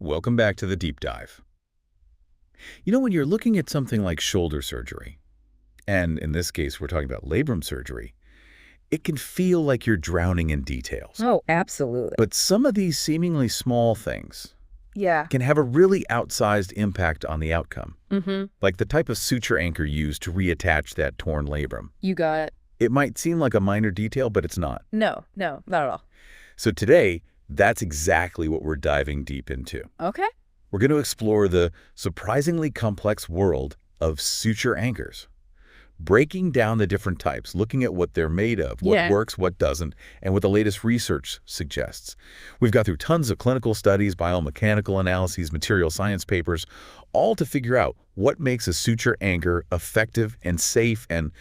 Welcome back to the deep dive. You know, when you're looking at something like shoulder surgery, and in this case we're talking about labrum surgery, it can feel like you're drowning in details. Oh, absolutely. But some of these seemingly small things Yeah. can have a really outsized impact on the outcome. Mm-hmm. Like the type of suture anchor used to reattach that torn labrum. You got it. It might seem like a minor detail, but it's not. No, not at all. So today, that's exactly what we're diving deep into. Okay. We're going to explore the surprisingly complex world of suture anchors, breaking down the different types, looking at what they're made of, what works, what doesn't, and what the latest research suggests. We've got through tons of clinical studies, biomechanical analyses, material science papers, all to figure out what makes a suture anchor effective and safe and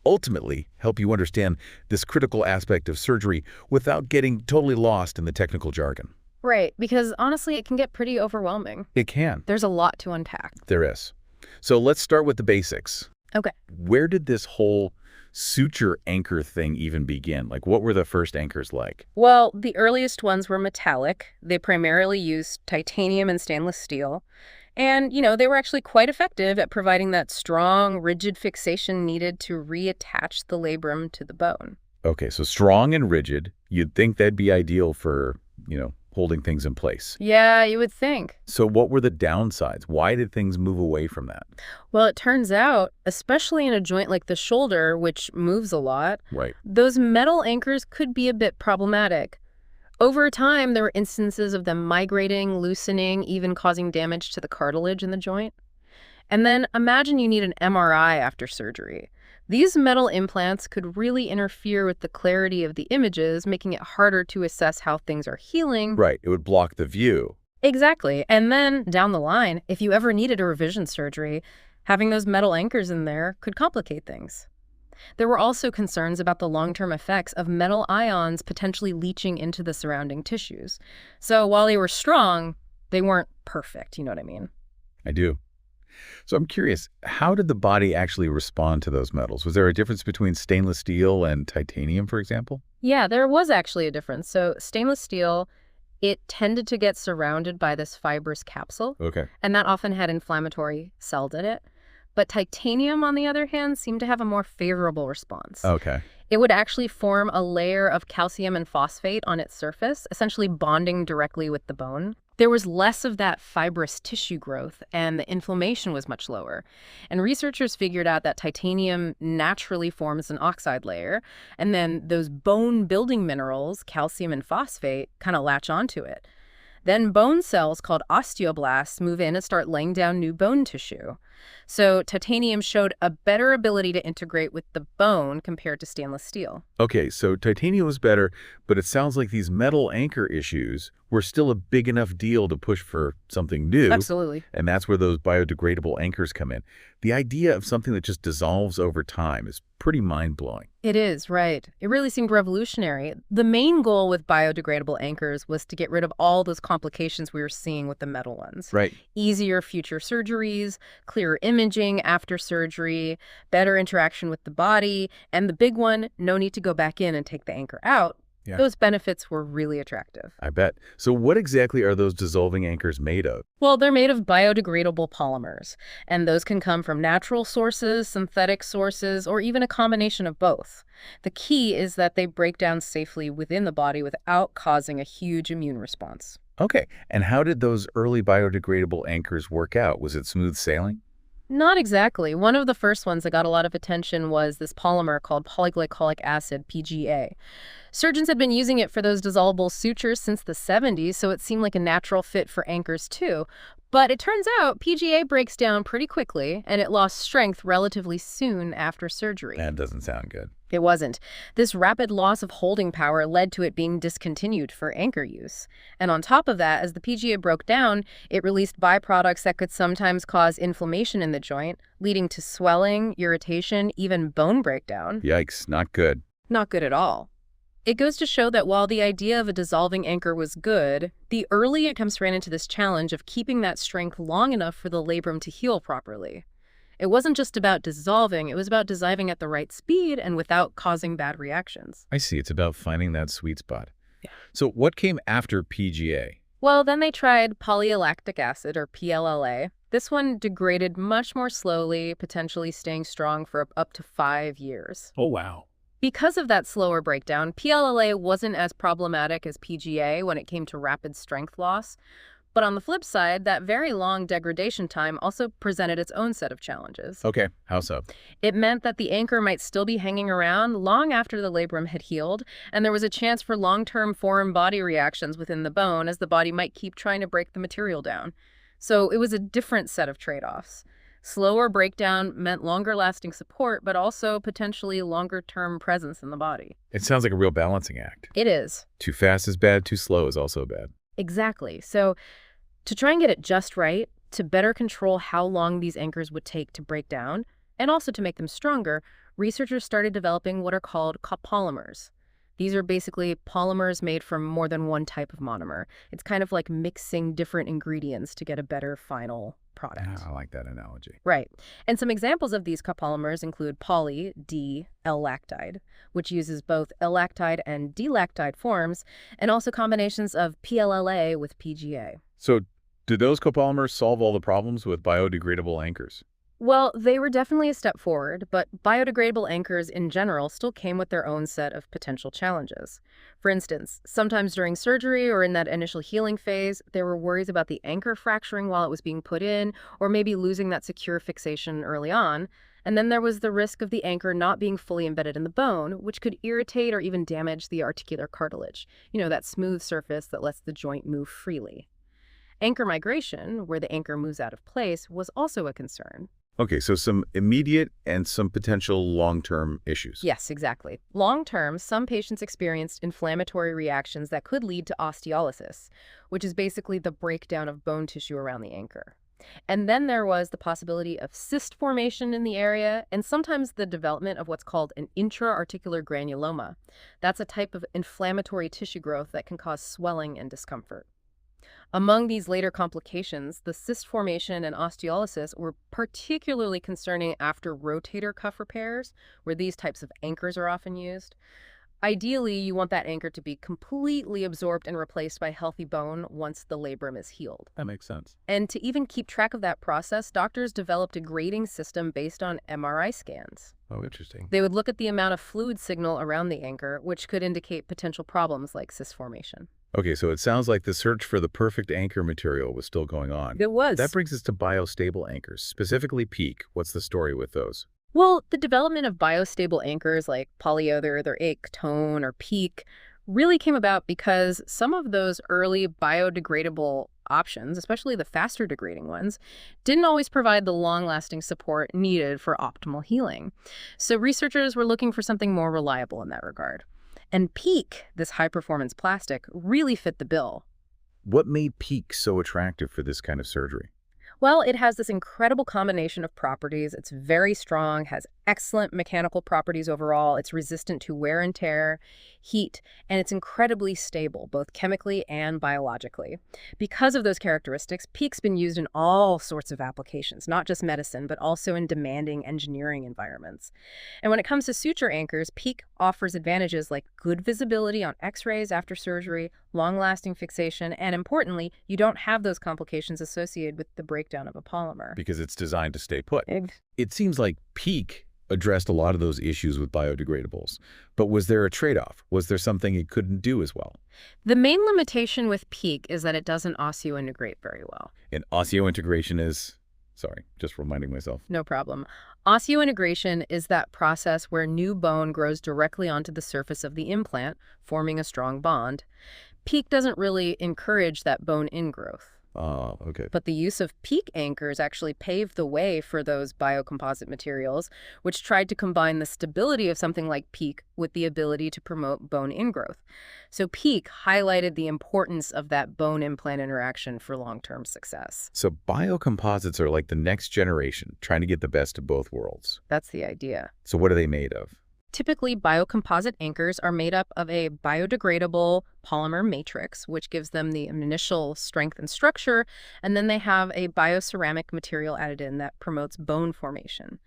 ultimately help you understand this critical aspect of surgery without getting totally lost in the technical jargon. Right, because honestly, it can get pretty overwhelming. It can. There's a lot to unpack. There is. So let's start with the basics. Okay. Where did this whole suture anchor thing even begin? Like, what were the first anchors like? Well, the earliest ones were metallic. They primarily used titanium and stainless steel. And, they were actually quite effective at providing that strong, rigid fixation needed to reattach the labrum to the bone. Okay, so strong and rigid. You'd think that'd be ideal for, holding things in place. Yeah, you would think. So what were the downsides? Why did things move away from that? Well, it turns out, especially in a joint like the shoulder, which moves a lot, Right. those metal anchors could be a bit problematic. Over time, there were instances of them migrating, loosening, even causing damage to the cartilage in the joint. And then imagine you need an MRI after surgery. These metal implants could really interfere with the clarity of the images, making it harder to assess how things are healing. Right. It would block the view. Exactly. And then down the line, if you ever needed a revision surgery, having those metal anchors in there could complicate things. There were also concerns about the long-term effects of metal ions potentially leaching into the surrounding tissues. So while they were strong, they weren't perfect, you know what I mean? I do. So I'm curious, how did the body actually respond to those metals? Was there a difference between stainless steel and titanium, for example? Yeah, there was actually a difference. So stainless steel, it tended to get surrounded by this fibrous capsule. Okay. And that often had inflammatory cells in it. But titanium, on the other hand, seemed to have a more favorable response. Okay. It would actually form a layer of calcium and phosphate on its surface, essentially bonding directly with the bone. There was less of that fibrous tissue growth, and the inflammation was much lower. And researchers figured out that titanium naturally forms an oxide layer, and then those bone-building minerals, calcium and phosphate, kind of latch onto it. Then bone cells called osteoblasts move in and start laying down new bone tissue. So titanium showed a better ability to integrate with the bone compared to stainless steel. Okay, so titanium was better, but it sounds like these metal anchor issues were still a big enough deal to push for something new. Absolutely. And that's where those biodegradable anchors come in. The idea of something that just dissolves over time is pretty mind-blowing. It is, right. It really seemed revolutionary. The main goal with biodegradable anchors was to get rid of all those complications we were seeing with the metal ones. Right. Easier future surgeries, clearer imaging after surgery, better interaction with the body, and the big one, no need to go back in and take the anchor out. Yeah. Those benefits were really attractive. I bet. So what exactly are those dissolving anchors made of? Well, they're made of biodegradable polymers, and those can come from natural sources, synthetic sources, or even a combination of both. The key is that they break down safely within the body without causing a huge immune response. Okay. And how did those early biodegradable anchors work out? Was it smooth sailing? Not exactly. One of the first ones that got a lot of attention was this polymer called polyglycolic acid, PGA. Surgeons had been using it for those dissolvable sutures since the 70s, so it seemed like a natural fit for anchors too. But it turns out PGA breaks down pretty quickly, and it lost strength relatively soon after surgery. That doesn't sound good. It wasn't. This rapid loss of holding power led to it being discontinued for anchor use. And on top of that, as the PGA broke down, it released byproducts that could sometimes cause inflammation in the joint, leading to swelling, irritation, even bone breakdown. Yikes, not good. Not good at all. It goes to show that while the idea of a dissolving anchor was good, the early attempts ran into this challenge of keeping that strength long enough for the labrum to heal properly. It wasn't just about dissolving, it was about dissolving at the right speed and without causing bad reactions. I see. It's about finding that sweet spot. Yeah. So what came after PGA? Well, then they tried polylactic acid, or PLLA. This one degraded much more slowly, potentially staying strong for up to 5 years. Oh, wow. Because of that slower breakdown, PLLA wasn't as problematic as PGA when it came to rapid strength loss. But on the flip side, that very long degradation time also presented its own set of challenges. Okay, how so? It meant that the anchor might still be hanging around long after the labrum had healed, and there was a chance for long-term foreign body reactions within the bone as the body might keep trying to break the material down. So it was a different set of trade-offs. Slower breakdown meant longer-lasting support, but also potentially longer-term presence in the body. It sounds like a real balancing act. It is. Too fast is bad, too slow is also bad. Exactly. So to try and get it just right, to better control how long these anchors would take to break down, and also to make them stronger, researchers started developing what are called copolymers. These are basically polymers made from more than one type of monomer. It's kind of like mixing different ingredients to get a better final product. I like that analogy. Right. And some examples of these copolymers include poly-D-L-lactide, which uses both L-lactide and D-lactide forms, and also combinations of PLLA with PGA. So, do those copolymers solve all the problems with biodegradable anchors? Well, they were definitely a step forward, but biodegradable anchors in general still came with their own set of potential challenges. For instance, sometimes during surgery or in that initial healing phase, there were worries about the anchor fracturing while it was being put in, or maybe losing that secure fixation early on. And then there was the risk of the anchor not being fully embedded in the bone, which could irritate or even damage the articular cartilage, that smooth surface that lets the joint move freely. Anchor migration, where the anchor moves out of place, was also a concern. Okay, so some immediate and some potential long-term issues. Yes, exactly. Long-term, some patients experienced inflammatory reactions that could lead to osteolysis, which is basically the breakdown of bone tissue around the anchor. And then there was the possibility of cyst formation in the area, and sometimes the development of what's called an intra-articular granuloma. That's a type of inflammatory tissue growth that can cause swelling and discomfort. Among these later complications, the cyst formation and osteolysis were particularly concerning after rotator cuff repairs, where these types of anchors are often used. Ideally, you want that anchor to be completely absorbed and replaced by healthy bone once the labrum is healed. That makes sense. And to even keep track of that process, doctors developed a grading system based on MRI scans. Oh, interesting. They would look at the amount of fluid signal around the anchor, which could indicate potential problems like cyst formation. Okay, so it sounds like the search for the perfect anchor material was still going on. It was. That brings us to biostable anchors, specifically PEEK. What's the story with those? Well, the development of biostable anchors like polyether, or tone, or PEEK really came about because some of those early biodegradable options, especially the faster degrading ones, didn't always provide the long-lasting support needed for optimal healing. So researchers were looking for something more reliable in that regard. And PEEK, this high-performance plastic, really fit the bill. What made PEEK so attractive for this kind of surgery? Well, it has this incredible combination of properties. It's very strong, has excellent mechanical properties overall. It's resistant to wear and tear, heat, and it's incredibly stable, both chemically and biologically. Because of those characteristics, PEEK's been used in all sorts of applications, not just medicine, but also in demanding engineering environments. And when it comes to suture anchors, PEEK offers advantages like good visibility on X-rays after surgery, long-lasting fixation, and importantly, you don't have those complications associated with the breakdown of a polymer. Because it's designed to stay put. It seems like PEEK addressed a lot of those issues with biodegradables. But was there a trade-off? Was there something it couldn't do as well? The main limitation with PEEK is that it doesn't osseointegrate very well. And osseointegration is... Sorry, just reminding myself. No problem. Osseointegration is that process where new bone grows directly onto the surface of the implant, forming a strong bond. PEEK doesn't really encourage that bone ingrowth. Oh, okay. But the use of PEEK anchors actually paved the way for those biocomposite materials, which tried to combine the stability of something like PEEK with the ability to promote bone ingrowth. So PEEK highlighted the importance of that bone-implant interaction for long-term success. So biocomposites are like the next generation, trying to get the best of both worlds. That's the idea. So what are they made of? Typically, biocomposite anchors are made up of a biodegradable polymer matrix, which gives them the initial strength and structure, and then they have a bioceramic material added in that promotes bone formation.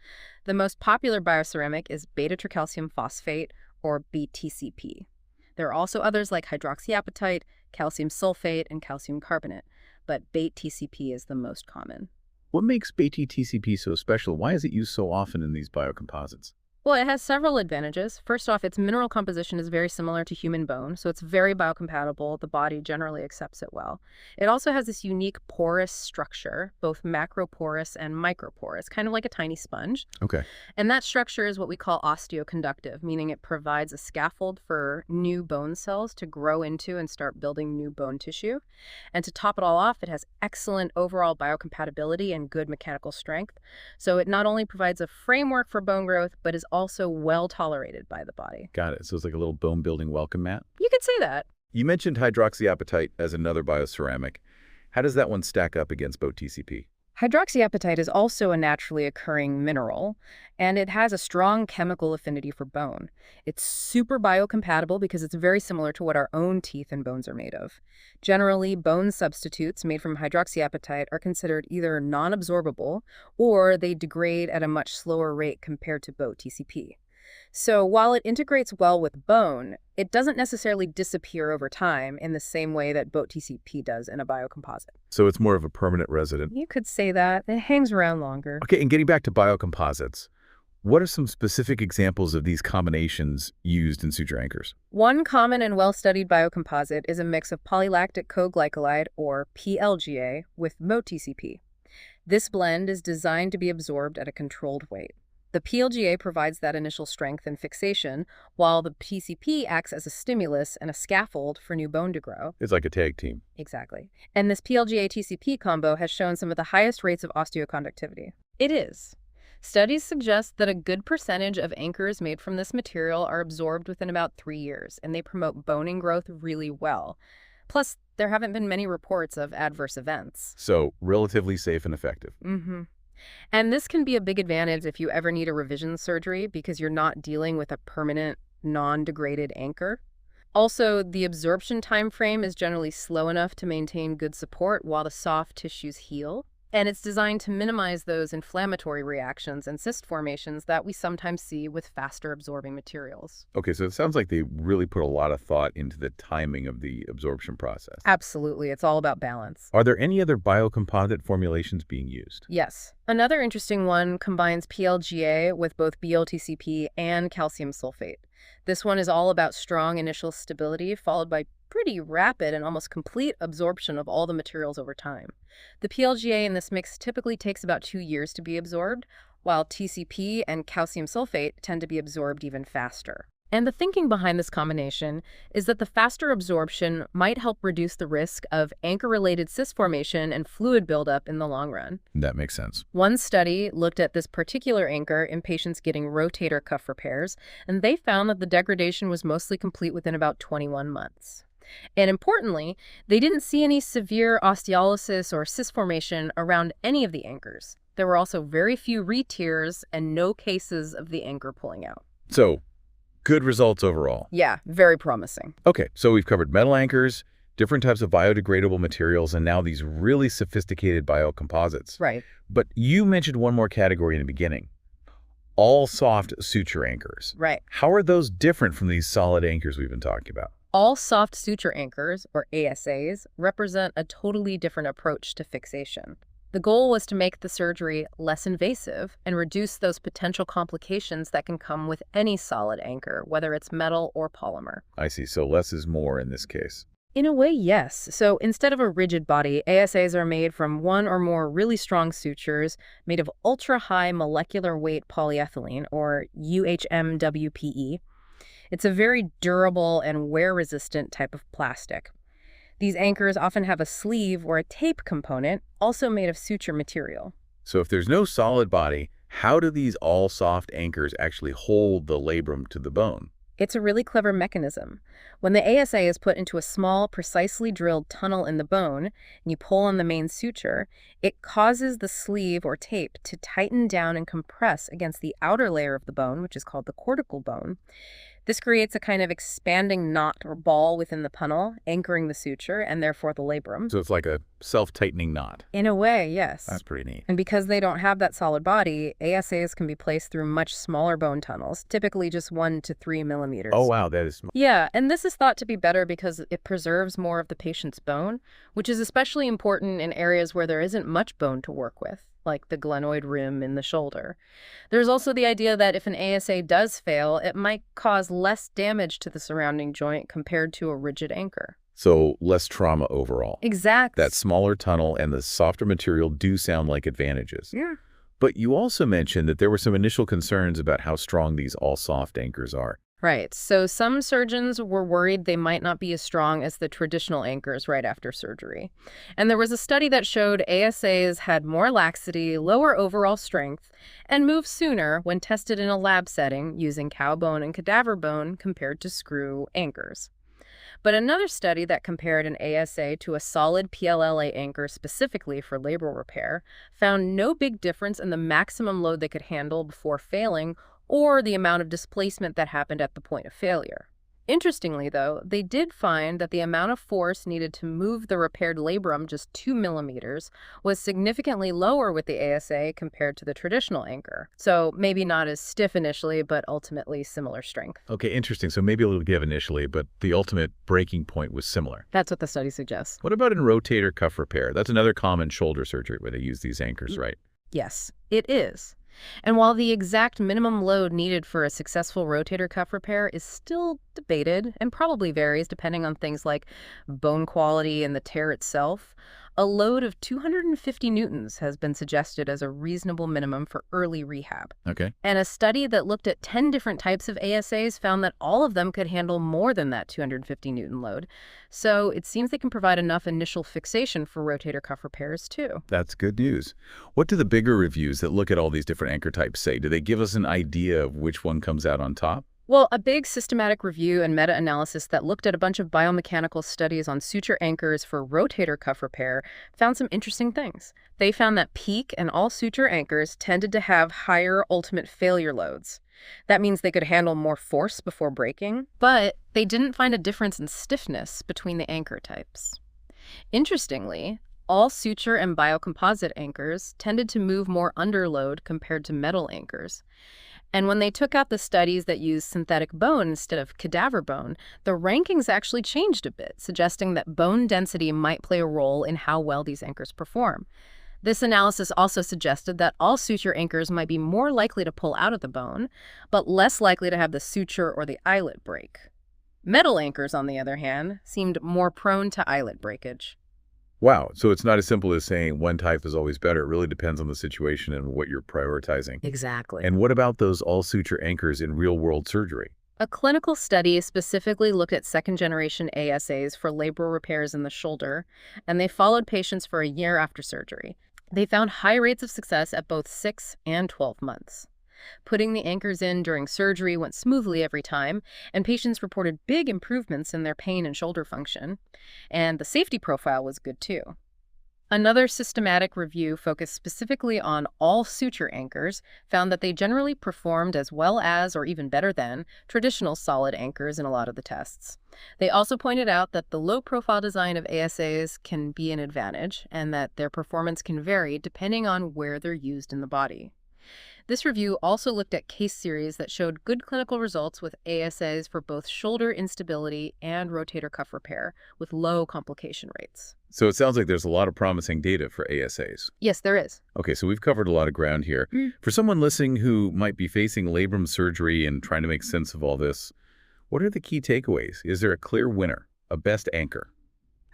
The most popular bioceramic is beta-tricalcium phosphate, or BTCP. There are also others like hydroxyapatite, calcium sulfate, and calcium carbonate, but bait TCP is the most common. What makes BT-TCP so special? Why is it used so often in these biocomposites? Well, it has several advantages. First off, its mineral composition is very similar to human bone, so it's very biocompatible. The body generally accepts it well. It also has this unique porous structure, both macroporous and microporous, kind of like a tiny sponge. Okay. And that structure is what we call osteoconductive, meaning it provides a scaffold for new bone cells to grow into and start building new bone tissue. And to top it all off, it has excellent overall biocompatibility and good mechanical strength. So it not only provides a framework for bone growth, but is also well tolerated by the body. Got it. So it's like a little bone-building welcome mat? You could say that. You mentioned hydroxyapatite as another bioceramic. How does that one stack up against both TCP? Hydroxyapatite is also a naturally occurring mineral, and it has a strong chemical affinity for bone. It's super biocompatible because it's very similar to what our own teeth and bones are made of. Generally, bone substitutes made from hydroxyapatite are considered either non-absorbable or they degrade at a much slower rate compared to both TCP. So while it integrates well with bone, it doesn't necessarily disappear over time in the same way that boat TCP does in a biocomposite. So it's more of a permanent resident. You could say that. It hangs around longer. Okay, and getting back to biocomposites, what are some specific examples of these combinations used in suture anchors? One common and well-studied biocomposite is a mix of polylactic co-glycolide, or PLGA, with MoTCP. This blend is designed to be absorbed at a controlled weight. The PLGA provides that initial strength and fixation, while the PCP acts as a stimulus and a scaffold for new bone to grow. It's like a tag team. Exactly. And this PLGA-TCP combo has shown some of the highest rates of osteoconductivity. It is. Studies suggest that a good percentage of anchors made from this material are absorbed within about 3 years, and they promote boning growth really well. Plus, there haven't been many reports of adverse events. So, relatively safe and effective. Mm-hmm. And this can be a big advantage if you ever need a revision surgery because you're not dealing with a permanent, non-degraded anchor. Also, the absorption time frame is generally slow enough to maintain good support while the soft tissues heal. And it's designed to minimize those inflammatory reactions and cyst formations that we sometimes see with faster absorbing materials. Okay, so it sounds like they really put a lot of thought into the timing of the absorption process. Absolutely. It's all about balance. Are there any other biocomposite formulations being used? Yes. Another interesting one combines PLGA with both BOTCP and calcium sulfate. This one is all about strong initial stability, followed by pretty rapid and almost complete absorption of all the materials over time. The PLGA in this mix typically takes about 2 years to be absorbed, while TCP and calcium sulfate tend to be absorbed even faster. And the thinking behind this combination is that the faster absorption might help reduce the risk of anchor-related cyst formation and fluid buildup in the long run. That makes sense. One study looked at this particular anchor in patients getting rotator cuff repairs, and they found that the degradation was mostly complete within about 21 months. And importantly, they didn't see any severe osteolysis or cyst formation around any of the anchors. There were also very few re-tears and no cases of the anchor pulling out. So, good results overall. Yeah, very promising. Okay, so we've covered metal anchors, different types of biodegradable materials, and now these really sophisticated biocomposites. Right. But you mentioned one more category in the beginning. All soft suture anchors. Right. How are those different from these solid anchors we've been talking about? All soft suture anchors, or ASAs, represent a totally different approach to fixation. The goal was to make the surgery less invasive and reduce those potential complications that can come with any solid anchor, whether it's metal or polymer. I see. So less is more in this case. In a way, yes. So instead of a rigid body, ASAs are made from one or more really strong sutures made of ultra-high molecular weight polyethylene, or UHMWPE. It's a very durable and wear-resistant type of plastic. These anchors often have a sleeve or a tape component, also made of suture material. So if there's no solid body, how do these all-soft anchors actually hold the labrum to the bone? It's a really clever mechanism. When the ASA is put into a small, precisely drilled tunnel in the bone, and you pull on the main suture, it causes the sleeve or tape to tighten down and compress against the outer layer of the bone, which is called the cortical bone. This creates a kind of expanding knot or ball within the tunnel, anchoring the suture and therefore the labrum. So it's like a self-tightening knot. In a way, yes. That's pretty neat. And because they don't have that solid body, ASAs can be placed through much smaller bone tunnels, typically just 1 to 3 millimeters. Oh, wow, that is... Yeah, and this is thought to be better because it preserves more of the patient's bone, which is especially important in areas where there isn't much bone to work with, like the glenoid rim in the shoulder. There's also the idea that if an ASA does fail, it might cause less damage to the surrounding joint compared to a rigid anchor. So less trauma overall. Exactly. That smaller tunnel and the softer material do sound like advantages. Yeah. But you also mentioned that there were some initial concerns about how strong these all-soft anchors are. Right. So some surgeons were worried they might not be as strong as the traditional anchors right after surgery. And there was a study that showed ASAs had more laxity, lower overall strength, and moved sooner when tested in a lab setting using cow bone and cadaver bone compared to screw anchors. But another study that compared an ASA to a solid PLLA anchor specifically for labral repair found no big difference in the maximum load they could handle before failing or the amount of displacement that happened at the point of failure. Interestingly, though, they did find that the amount of force needed to move the repaired labrum just 2 millimeters was significantly lower with the ASA compared to the traditional anchor. So maybe not as stiff initially, but ultimately similar strength. Okay, interesting. So maybe a little give initially, but the ultimate breaking point was similar. That's what the study suggests. What about in rotator cuff repair? That's another common shoulder surgery where they use these anchors, right? Yes, it is. And while the exact minimum load needed for a successful rotator cuff repair is still debated and probably varies depending on things like bone quality and the tear itself, a load of 250 newtons has been suggested as a reasonable minimum for early rehab. Okay. And a study that looked at 10 different types of ASAs found that all of them could handle more than that 250 newton load. So it seems they can provide enough initial fixation for rotator cuff repairs too. That's good news. What do the bigger reviews that look at all these different anchor types say? Do they give us an idea of which one comes out on top? Well, a big systematic review and meta-analysis that looked at a bunch of biomechanical studies on suture anchors for rotator cuff repair found some interesting things. They found that PEEK and all-suture anchors tended to have higher ultimate failure loads. That means they could handle more force before breaking, but they didn't find a difference in stiffness between the anchor types. Interestingly, all-suture and biocomposite anchors tended to move more under load compared to metal anchors. And when they took out the studies that used synthetic bone instead of cadaver bone, the rankings actually changed a bit, suggesting that bone density might play a role in how well these anchors perform. This analysis also suggested that all suture anchors might be more likely to pull out of the bone, but less likely to have the suture or the eyelet break. Metal anchors, on the other hand, seemed more prone to eyelet breakage. Wow, so it's not as simple as saying one type is always better. It really depends on the situation and what you're prioritizing. Exactly. And what about those all-suture anchors in real-world surgery? A clinical study specifically looked at second-generation ASAs for labral repairs in the shoulder, and they followed patients for a year after surgery. They found high rates of success at both 6 and 12 months. Putting the anchors in during surgery went smoothly every time, and patients reported big improvements in their pain and shoulder function. And the safety profile was good too. Another systematic review focused specifically on all suture anchors found that they generally performed as well as, or even better than, traditional solid anchors in a lot of the tests. They also pointed out that the low-profile design of ASAs can be an advantage, and that their performance can vary depending on where they're used in the body. This review also looked at case series that showed good clinical results with ASAs for both shoulder instability and rotator cuff repair, with low complication rates. So it sounds like there's a lot of promising data for ASAs. Yes, there is. Okay, so we've covered a lot of ground here. For someone listening who might be facing labrum surgery and trying to make sense of all this, what are the key takeaways? Is there a clear winner, a best anchor?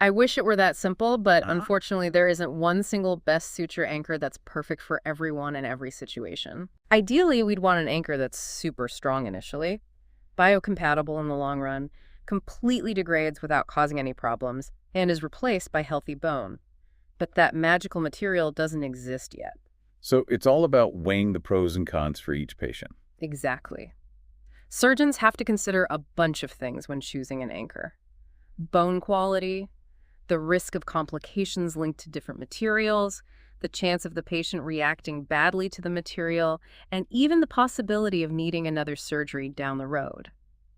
I wish it were that simple, but unfortunately there isn't one single best suture anchor that's perfect for everyone in every situation. Ideally, we'd want an anchor that's super strong initially, biocompatible in the long run, completely degrades without causing any problems, and is replaced by healthy bone. But that magical material doesn't exist yet. So it's all about weighing the pros and cons for each patient. Exactly. Surgeons have to consider a bunch of things when choosing an anchor. Bone quality, the risk of complications linked to different materials, the chance of the patient reacting badly to the material, and even the possibility of needing another surgery down the road.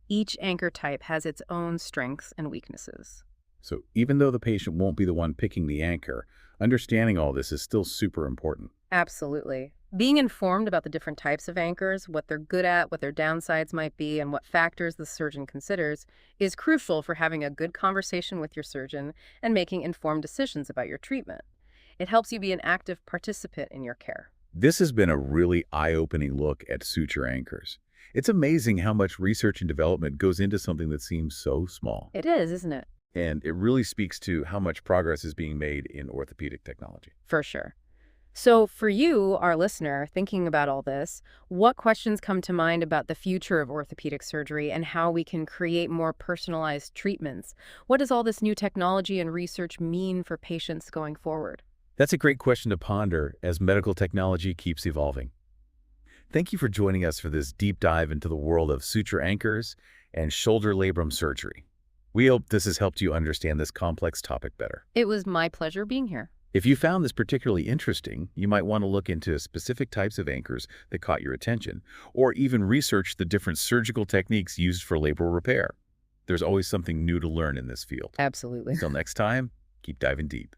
Each anchor type has its own strengths and weaknesses. So even though the patient won't be the one picking the anchor, understanding all this is still super important. Absolutely. Being informed about the different types of anchors, what they're good at, what their downsides might be, and what factors the surgeon considers is crucial for having a good conversation with your surgeon and making informed decisions about your treatment. It helps you be an active participant in your care. This has been a really eye-opening look at suture anchors. It's amazing how much research and development goes into something that seems so small. It is, isn't it? And it really speaks to how much progress is being made in orthopedic technology. For sure. So for you, our listener, thinking about all this, what questions come to mind about the future of orthopedic surgery and how we can create more personalized treatments? What does all this new technology and research mean for patients going forward? That's a great question to ponder as medical technology keeps evolving. Thank you for joining us for this deep dive into the world of suture anchors and shoulder labrum surgery. We hope this has helped you understand this complex topic better. It was my pleasure being here. If you found this particularly interesting, you might want to look into specific types of anchors that caught your attention, or even research the different surgical techniques used for labral repair. There's always something new to learn in this field. Absolutely. Until next time, keep diving deep.